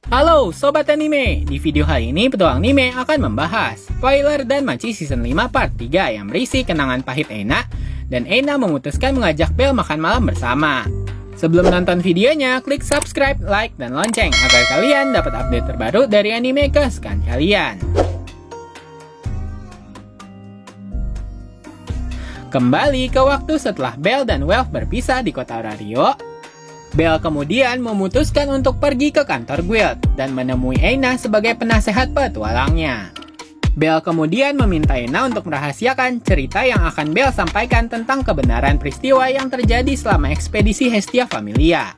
Halo Sobat Anime, di video kali ini Petualang Anime akan membahas spoiler Danmachi Season 5 Part 3 yang berisi kenangan pahit Ena, dan Ena memutuskan mengajak Belle makan malam bersama. Sebelum nonton videonya, klik subscribe, like, dan lonceng agar kalian dapat update terbaru dari anime kesukaan kalian. Kembali ke waktu setelah Belle dan Welf berpisah di kota Orario, Belle kemudian memutuskan untuk pergi ke kantor guild dan menemui Ena sebagai penasehat petualangnya. Belle kemudian meminta Ena untuk merahasiakan cerita yang akan Belle sampaikan tentang kebenaran peristiwa yang terjadi selama ekspedisi Hestia Familia.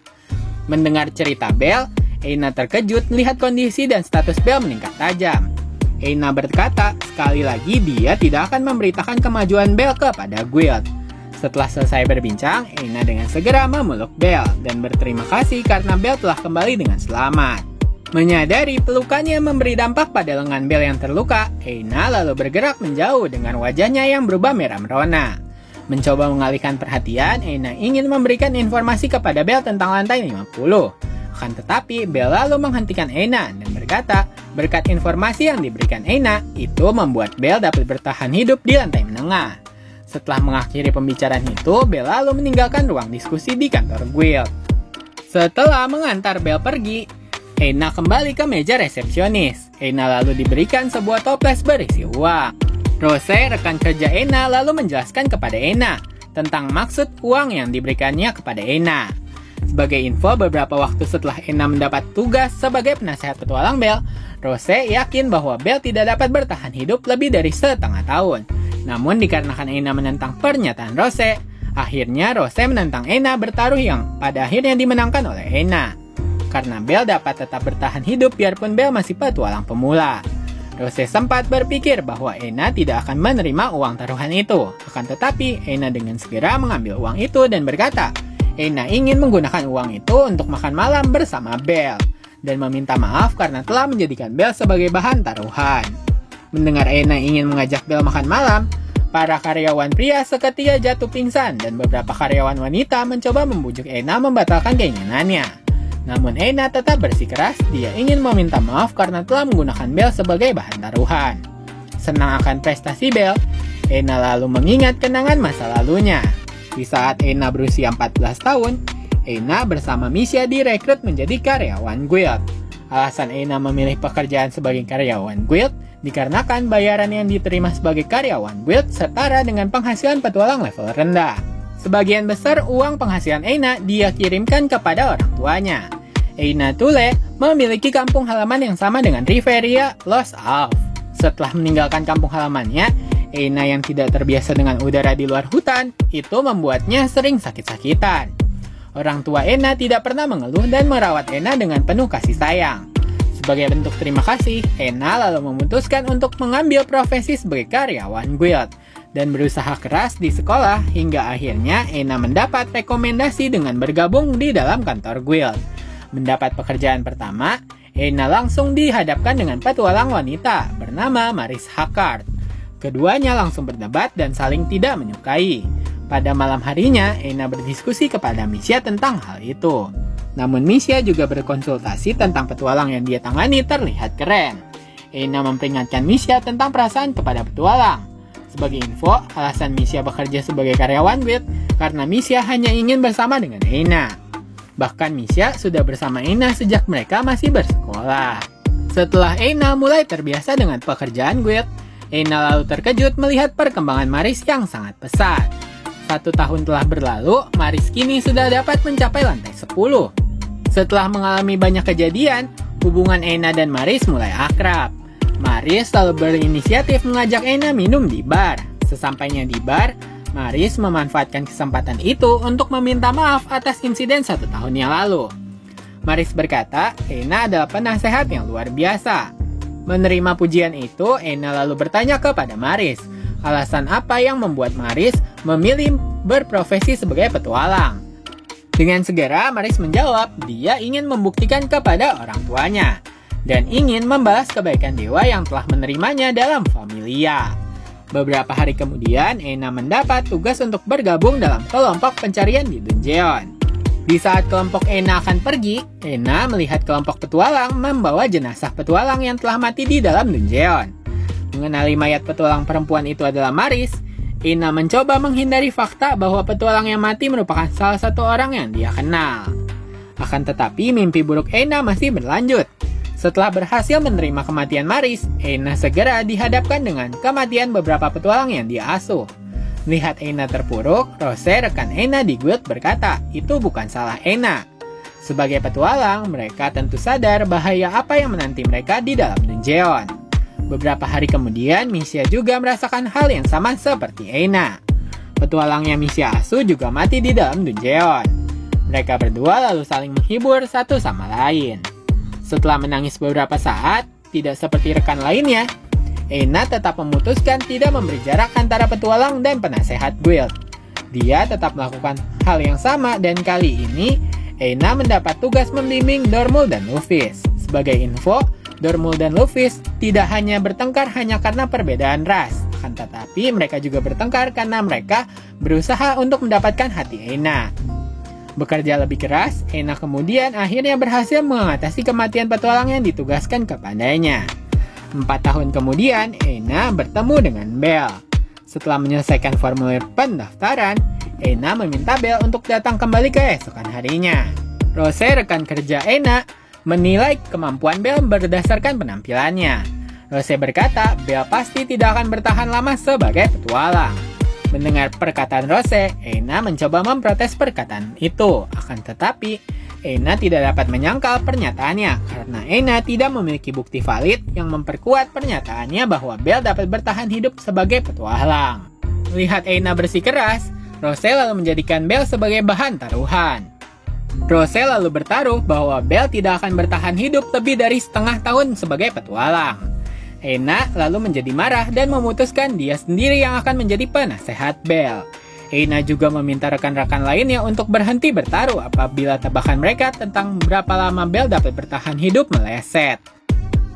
Mendengar cerita Belle, Ena terkejut melihat kondisi dan status Belle meningkat tajam. Ena berkata sekali lagi dia tidak akan memberitakan kemajuan Belle kepada guild. Setelah selesai berbincang, Ena dengan segera memeluk Belle dan berterima kasih karena Belle telah kembali dengan selamat. Menyadari pelukannya memberi dampak pada lengan Belle yang terluka, Ena lalu bergerak menjauh dengan wajahnya yang berubah merah merona. Mencoba mengalihkan perhatian, Ena ingin memberikan informasi kepada Belle tentang lantai 50. Akan tetapi, Belle lalu menghentikan Ena dan berkata, berkat informasi yang diberikan Ena, itu membuat Belle dapat bertahan hidup di lantai menengah. Setelah mengakhiri pembicaraan itu, Belle lalu meninggalkan ruang diskusi di kantor guild. Setelah mengantar Belle pergi, Ena kembali ke meja resepsionis. Ena lalu diberikan sebuah toples berisi uang. Rose, rekan kerja Ena, lalu menjelaskan kepada Ena tentang maksud uang yang diberikannya kepada Ena. Sebagai info, beberapa waktu setelah Ena mendapat tugas sebagai penasehat petualang Belle, Rose yakin bahwa Belle tidak dapat bertahan hidup lebih dari setengah tahun. Namun dikarenakan Ena menentang pernyataan Rose, akhirnya Rose menentang Ena bertaruh yang pada akhirnya dimenangkan oleh Ena. Karena Belle dapat tetap bertahan hidup biarpun Belle masih petualang pemula. Rose sempat berpikir bahwa Ena tidak akan menerima uang taruhan itu. Akan tetapi, Ena dengan segera mengambil uang itu dan berkata, Ena ingin menggunakan uang itu untuk makan malam bersama Belle dan meminta maaf karena telah menjadikan Belle sebagai bahan taruhan. Mendengar Ena ingin mengajak Belle makan malam, para karyawan pria seketika jatuh pingsan dan beberapa karyawan wanita mencoba membujuk Ena membatalkan keinginannya. Namun Ena tetap bersikeras dia ingin meminta maaf karena telah menggunakan Belle sebagai bahan taruhan. Senang akan prestasi Belle, Ena lalu mengingat kenangan masa lalunya. Di saat Ena berusia 14 tahun, Ena bersama Misha direkrut menjadi karyawan guild. Alasan Ena memilih pekerjaan sebagai karyawan guild dikarenakan bayaran yang diterima sebagai karyawan guild setara dengan penghasilan petualang level rendah. Sebagian besar uang penghasilan Ena dia kirimkan kepada orang tuanya. Ena Tule memiliki kampung halaman yang sama dengan Riveria Lost Alps. Setelah meninggalkan kampung halamannya, Ena yang tidak terbiasa dengan udara di luar hutan, itu membuatnya sering sakit-sakitan. Orang tua Ena tidak pernah mengeluh dan merawat Ena dengan penuh kasih sayang. Sebagai bentuk terima kasih, Ena lalu memutuskan untuk mengambil profesi sebagai karyawan guild dan berusaha keras di sekolah hingga akhirnya Ena mendapat rekomendasi dengan bergabung di dalam kantor guild. Mendapat pekerjaan pertama, Ena langsung dihadapkan dengan petualang wanita bernama Maris Hakard. Keduanya langsung berdebat dan saling tidak menyukai. Pada malam harinya, Ena berdiskusi kepada Misha tentang hal itu. Namun Misha juga berkonsultasi tentang petualang yang dia tangani terlihat keren. Ena memperingatkan Misha tentang perasaan kepada petualang. Sebagai info, alasan Misha bekerja sebagai karyawan guild karena Misha hanya ingin bersama dengan Ena. Bahkan Misha sudah bersama Ena sejak mereka masih bersekolah. Setelah Ena mulai terbiasa dengan pekerjaan guild, Ena lalu terkejut melihat perkembangan Maris yang sangat pesat. 1 tahun telah berlalu, Maris kini sudah dapat mencapai lantai 10. Setelah mengalami banyak kejadian, hubungan Ena dan Maris mulai akrab. Maris lalu berinisiatif mengajak Ena minum di bar. Sesampainya di bar, Maris memanfaatkan kesempatan itu untuk meminta maaf atas insiden 1 tahun yang lalu. Maris berkata, Ena adalah penasehat yang luar biasa. Menerima pujian itu, Ena lalu bertanya kepada Maris, alasan apa yang membuat Maris memilih berprofesi sebagai petualang. Dengan segera, Maris menjawab, dia ingin membuktikan kepada orang tuanya dan ingin membalas kebaikan dewa yang telah menerimanya dalam Familia. Beberapa hari kemudian, Ena mendapat tugas untuk bergabung dalam kelompok pencarian di Dungeon. Di saat kelompok Ena akan pergi, Ena melihat kelompok petualang membawa jenazah petualang yang telah mati di dalam dungeon. Mengenali mayat petualang perempuan itu adalah Maris, Ena mencoba menghindari fakta bahwa petualang yang mati merupakan salah satu orang yang dia kenal. Akan tetapi mimpi buruk Ena masih berlanjut. Setelah berhasil menerima kematian Maris, Ena segera dihadapkan dengan kematian beberapa petualang yang dia asuh. Melihat Ena terpuruk, Rose, rekan Ena di guild, berkata, itu bukan salah Ena. Sebagai petualang, mereka tentu sadar bahaya apa yang menanti mereka di dalam dungeon. Beberapa hari kemudian, Misha juga merasakan hal yang sama seperti Ena. Petualang yang Misha asuh juga mati di dalam dungeon. Mereka berdua lalu saling menghibur satu sama lain. Setelah menangis beberapa saat, tidak seperti rekan lainnya, Ena tetap memutuskan tidak memberi jarak antara petualang dan penasehat guild. Dia tetap melakukan hal yang sama dan kali ini, Ena mendapat tugas membimbing Dormul dan Luffis. Sebagai info, Dormul dan Luffis tidak hanya bertengkar hanya karena perbedaan ras, akan tetapi mereka juga bertengkar karena mereka berusaha untuk mendapatkan hati Ena. Bekerja lebih keras, Ena kemudian akhirnya berhasil mengatasi kematian petualang yang ditugaskan kepadanya. 4 tahun kemudian, Ena bertemu dengan Belle. Setelah menyelesaikan formulir pendaftaran, Ena meminta Belle untuk datang kembali keesokan harinya. Rose, rekan kerja Ena, menilai kemampuan Belle berdasarkan penampilannya. Rose berkata, Belle pasti tidak akan bertahan lama sebagai petualang. Mendengar perkataan Rose, Ena mencoba memprotes perkataan itu. Akan tetapi, Ena tidak dapat menyangkal pernyataannya karena Ena tidak memiliki bukti valid yang memperkuat pernyataannya bahwa Belle dapat bertahan hidup sebagai petualang. Melihat Ena bersikeras, Rose lalu menjadikan Belle sebagai bahan taruhan. Rose lalu bertaruh bahwa Belle tidak akan bertahan hidup lebih dari setengah tahun sebagai petualang. Ena lalu menjadi marah dan memutuskan dia sendiri yang akan menjadi penasehat Belle. Ena juga meminta rekan-rekan lainnya untuk berhenti bertaruh apabila tebakan mereka tentang berapa lama Belle dapat bertahan hidup meleset.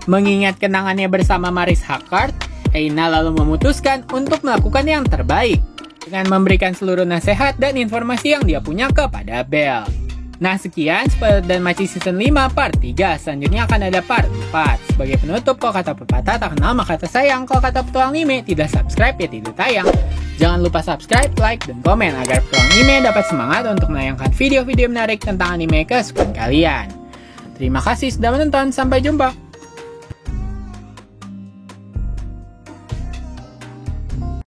Mengingat kenangannya bersama Maris Hackard, Ena lalu memutuskan untuk melakukan yang terbaik dengan memberikan seluruh nasihat dan informasi yang dia punya kepada Belle. Nah sekian Spoiler dan Maci Season 5 Part 3. Selanjutnya akan ada Part 4. Sebagai penutup, kalau kata pepatah tak kenal maka tak sayang. Kalau kata petualang anime, tidak subscribe ya tidak tayang. Jangan lupa subscribe, like, dan komen agar petualang anime dapat semangat untuk menayangkan video-video menarik tentang anime kesukaan kalian. Terima kasih sudah menonton, sampai jumpa.